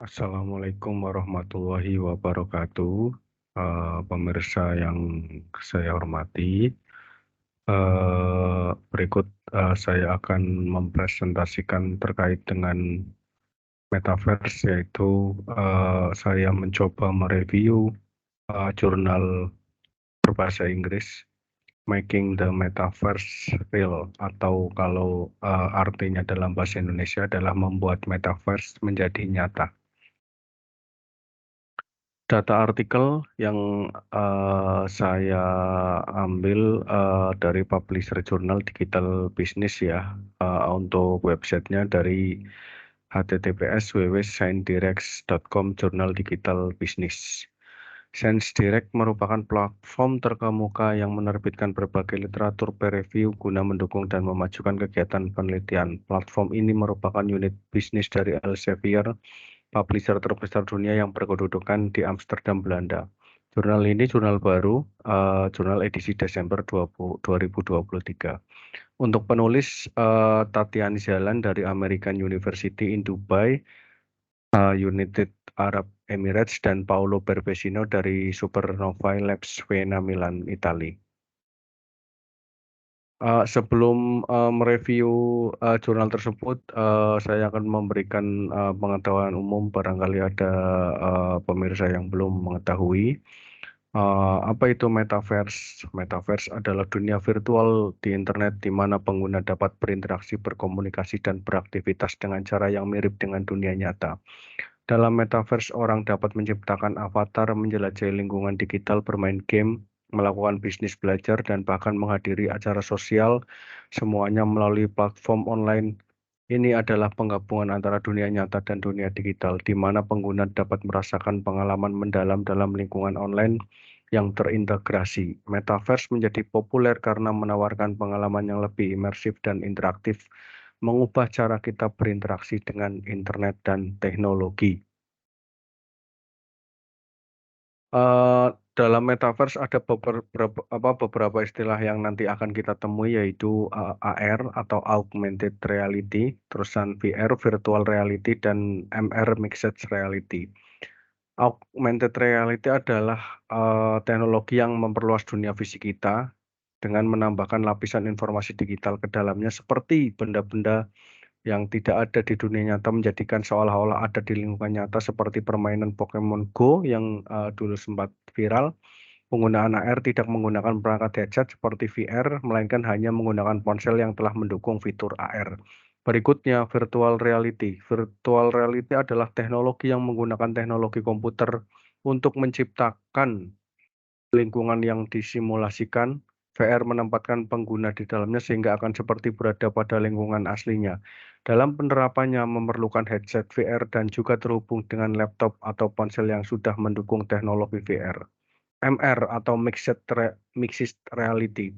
Assalamualaikum warahmatullahi wabarakatuh. Pemirsa yang saya hormati, berikut saya akan mempresentasikan terkait dengan Metaverse, yaitu saya mencoba mereview jurnal berbahasa Inggris Making the Metaverse Real, atau kalau artinya dalam bahasa Indonesia adalah membuat Metaverse menjadi nyata. Data artikel yang saya ambil dari Publisher Jurnal Digital Business ya. Untuk websitenya dari https://sciencedirect.com Jurnal Digital Business. ScienceDirect merupakan platform terkemuka yang menerbitkan berbagai literatur peer review guna mendukung dan memajukan kegiatan penelitian. Platform ini merupakan unit bisnis dari Elsevier, publisher terbesar dunia yang berkedudukan di Amsterdam, Belanda. Jurnal ini jurnal baru, jurnal edisi Desember 2023. Untuk penulis Tatian Zalan dari American University in Dubai, United Arab Emirates, dan Paolo Berbesino dari Supernova Labs Vienna, Milan, Italia. Sebelum mereview jurnal tersebut, saya akan memberikan pengetahuan umum, barangkali ada pemirsa yang belum mengetahui. Apa itu Metaverse? Metaverse adalah dunia virtual di internet di mana pengguna dapat berinteraksi, berkomunikasi, dan beraktivitas dengan cara yang mirip dengan dunia nyata. Dalam Metaverse, orang dapat menciptakan avatar, menjelajahi lingkungan digital, bermain game, melakukan bisnis, belajar, dan bahkan menghadiri acara sosial, semuanya melalui platform online. Ini adalah penggabungan antara dunia nyata dan dunia digital, di mana pengguna dapat merasakan pengalaman mendalam dalam lingkungan online yang terintegrasi. Metaverse menjadi populer karena menawarkan pengalaman yang lebih imersif dan interaktif, mengubah cara kita berinteraksi dengan internet dan teknologi. Eh, Dalam Metaverse ada beberapa istilah yang nanti akan kita temui, yaitu AR atau Augmented Reality, terusan VR, Virtual Reality, dan MR, Mixed Reality. Augmented Reality adalah teknologi yang memperluas dunia fisik kita dengan menambahkan lapisan informasi digital ke dalamnya, seperti benda-benda yang tidak ada di dunia nyata, menjadikan seolah-olah ada di lingkungan nyata, seperti permainan Pokemon Go yang dulu sempat viral. Penggunaan AR tidak menggunakan perangkat headset seperti VR, melainkan hanya menggunakan ponsel yang telah mendukung fitur AR. Berikutnya, virtual reality. Virtual reality adalah teknologi yang menggunakan teknologi komputer untuk menciptakan lingkungan yang disimulasikan. VR menempatkan pengguna di dalamnya sehingga akan seperti berada pada lingkungan aslinya. Dalam penerapannya memerlukan headset VR dan juga terhubung dengan laptop atau ponsel yang sudah mendukung teknologi VR. MR atau Mixed Reality.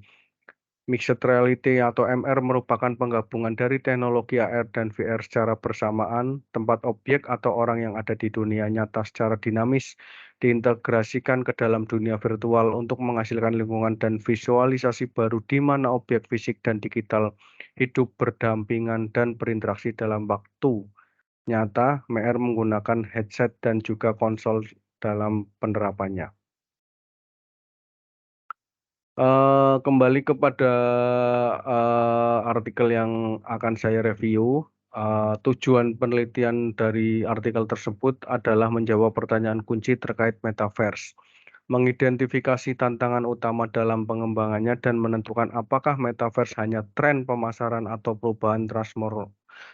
Mixed Reality atau MR merupakan penggabungan dari teknologi AR dan VR secara bersamaan. Tempat objek atau orang yang ada di dunia nyata secara dinamis diintegrasikan ke dalam dunia virtual untuk menghasilkan lingkungan dan visualisasi baru di mana objek fisik dan digital hidup berdampingan dan berinteraksi dalam waktu nyata. MR menggunakan headset dan juga konsol dalam penerapannya. Kembali kepada artikel yang akan saya review. Tujuan penelitian dari artikel tersebut adalah menjawab pertanyaan kunci terkait Metaverse, mengidentifikasi tantangan utama dalam pengembangannya, dan menentukan apakah Metaverse hanya tren pemasaran atau perubahan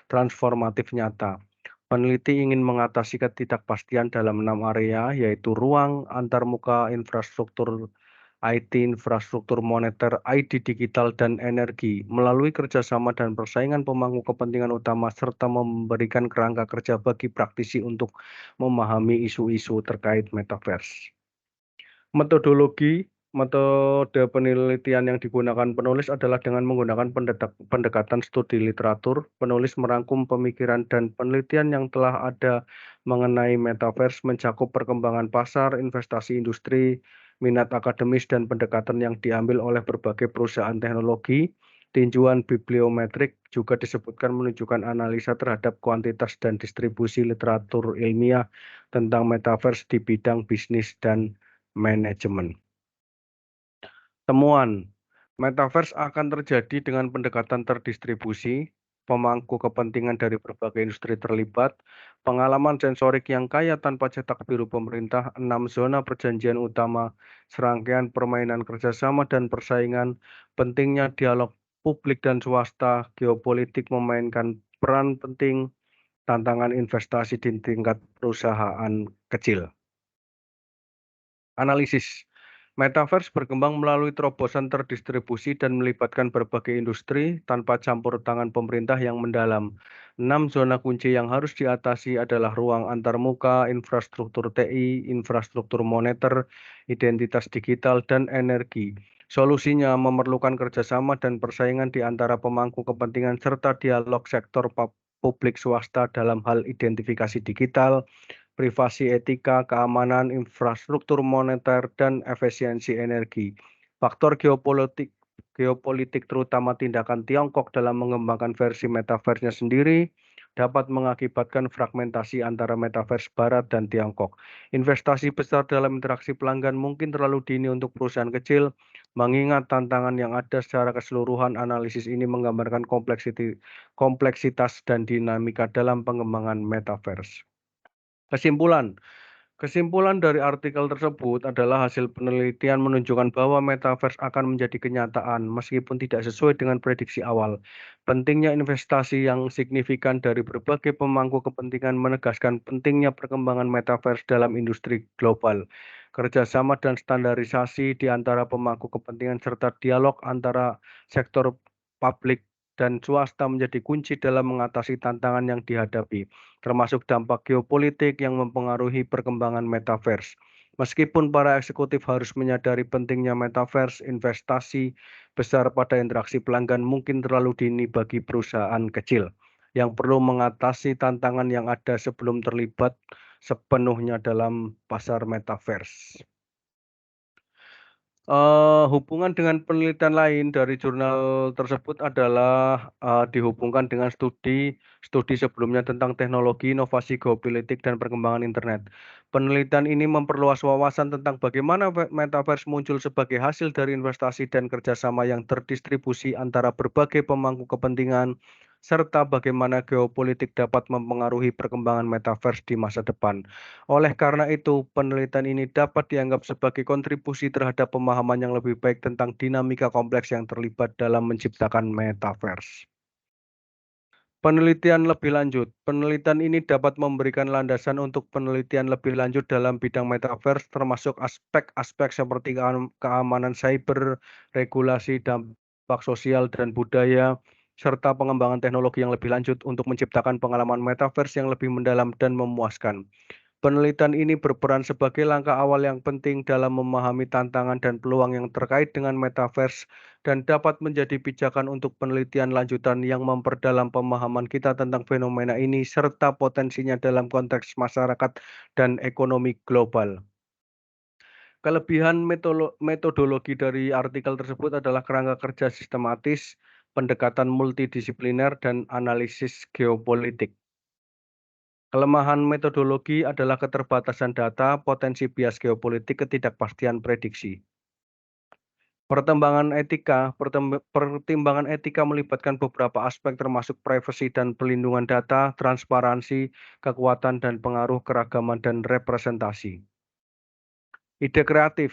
transformatif nyata. Peneliti ingin mengatasi ketidakpastian dalam 6 area, yaitu ruang, antarmuka, infrastruktur IT, infrastruktur moneter, ID digital, dan energi, melalui kerjasama dan persaingan pemangku kepentingan utama, serta memberikan kerangka kerja bagi praktisi untuk memahami isu-isu terkait Metaverse. Metode penelitian yang digunakan penulis adalah dengan menggunakan pendekatan studi literatur. Penulis merangkum pemikiran dan penelitian yang telah ada mengenai Metaverse, mencakup perkembangan pasar, investasi industri, minat akademis, dan pendekatan yang diambil oleh berbagai perusahaan teknologi. Tinjauan bibliometrik juga disebutkan menunjukkan analisa terhadap kuantitas dan distribusi literatur ilmiah tentang metaverse di bidang bisnis dan manajemen. Temuan, metaverse akan terjadi dengan pendekatan terdistribusi, pemangku kepentingan dari berbagai industri terlibat, pengalaman sensorik yang kaya tanpa cetak biru pemerintah, 6 zona perjanjian utama, serangkaian permainan kerjasama dan persaingan, pentingnya dialog publik dan swasta, geopolitik memainkan peran penting, tantangan investasi di tingkat perusahaan kecil. Analisis. Metaverse berkembang melalui terobosan terdistribusi dan melibatkan berbagai industri tanpa campur tangan pemerintah yang mendalam. 6 zona kunci yang harus diatasi adalah ruang antarmuka, infrastruktur TI, infrastruktur moneter, identitas digital, dan energi. Solusinya memerlukan kerjasama dan persaingan di antara pemangku kepentingan serta dialog sektor publik swasta dalam hal identifikasi digital, privasi etika, keamanan, infrastruktur moneter, dan efisiensi energi. Faktor geopolitik terutama tindakan Tiongkok dalam mengembangkan versi metaverse-nya sendiri dapat mengakibatkan fragmentasi antara metaverse Barat dan Tiongkok. Investasi besar dalam interaksi pelanggan mungkin terlalu dini untuk perusahaan kecil, mengingat tantangan yang ada secara keseluruhan. Analisis ini menggambarkan kompleksitas dan dinamika dalam pengembangan metaverse. Kesimpulan, Kesimpulan dari artikel tersebut adalah hasil penelitian menunjukkan bahwa metaverse akan menjadi kenyataan meskipun tidak sesuai dengan prediksi awal. Pentingnya investasi yang signifikan dari berbagai pemangku kepentingan menegaskan pentingnya perkembangan metaverse dalam industri global. Kerjasama dan standarisasi di antara pemangku kepentingan serta dialog antara sektor publik dan swasta menjadi kunci dalam mengatasi tantangan yang dihadapi, termasuk dampak geopolitik yang mempengaruhi perkembangan metaverse. Meskipun para eksekutif harus menyadari pentingnya metaverse, investasi besar pada interaksi pelanggan mungkin terlalu dini bagi perusahaan kecil yang perlu mengatasi tantangan yang ada sebelum terlibat sepenuhnya dalam pasar metaverse. Hubungan dengan penelitian lain dari jurnal tersebut adalah dihubungkan dengan studi sebelumnya tentang teknologi, inovasi geopolitik, dan perkembangan internet. Penelitian ini memperluas wawasan tentang bagaimana metaverse muncul sebagai hasil dari investasi dan kerjasama yang terdistribusi antara berbagai pemangku kepentingan, serta bagaimana geopolitik dapat mempengaruhi perkembangan metaverse di masa depan. Oleh karena itu, penelitian ini dapat dianggap sebagai kontribusi terhadap pemahaman yang lebih baik tentang dinamika kompleks yang terlibat dalam menciptakan metaverse. Penelitian lebih lanjut. Penelitian ini dapat memberikan landasan untuk penelitian lebih lanjut dalam bidang metaverse, termasuk aspek-aspek seperti keamanan cyber, regulasi, dampak sosial dan budaya, serta pengembangan teknologi yang lebih lanjut untuk menciptakan pengalaman metaverse yang lebih mendalam dan memuaskan. Penelitian ini berperan sebagai langkah awal yang penting dalam memahami tantangan dan peluang yang terkait dengan metaverse dan dapat menjadi pijakan untuk penelitian lanjutan yang memperdalam pemahaman kita tentang fenomena ini serta potensinya dalam konteks masyarakat dan ekonomi global. Kelebihan metodologi dari artikel tersebut adalah kerangka kerja sistematis, pendekatan multidisipliner, dan analisis geopolitik. Kelemahan metodologi adalah keterbatasan data, potensi bias geopolitik, ketidakpastian prediksi. Pertimbangan etika melibatkan beberapa aspek termasuk privasi dan pelindungan data, transparansi, kekuatan dan pengaruh keragaman dan representasi. Ide kreatif,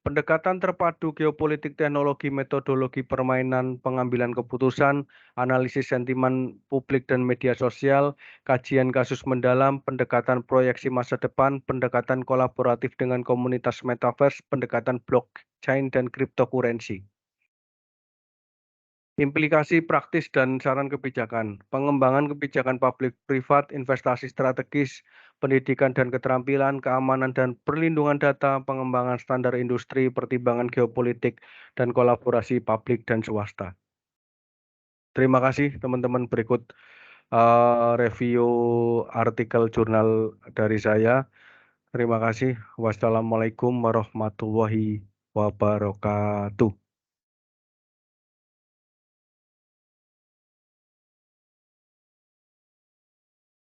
pendekatan terpadu geopolitik, teknologi, metodologi permainan, pengambilan keputusan, analisis sentimen publik dan media sosial, kajian kasus mendalam, pendekatan proyeksi masa depan, pendekatan kolaboratif dengan komunitas metaverse, pendekatan blockchain dan cryptocurrency. Implikasi praktis dan saran kebijakan, pengembangan kebijakan publik privat, investasi strategis, pendidikan dan keterampilan, keamanan dan perlindungan data, pengembangan standar industri, pertimbangan geopolitik, dan kolaborasi publik dan swasta. Terima kasih teman-teman, berikut review artikel jurnal dari saya. Terima kasih. Wassalamualaikum warahmatullahi wabarakatuh.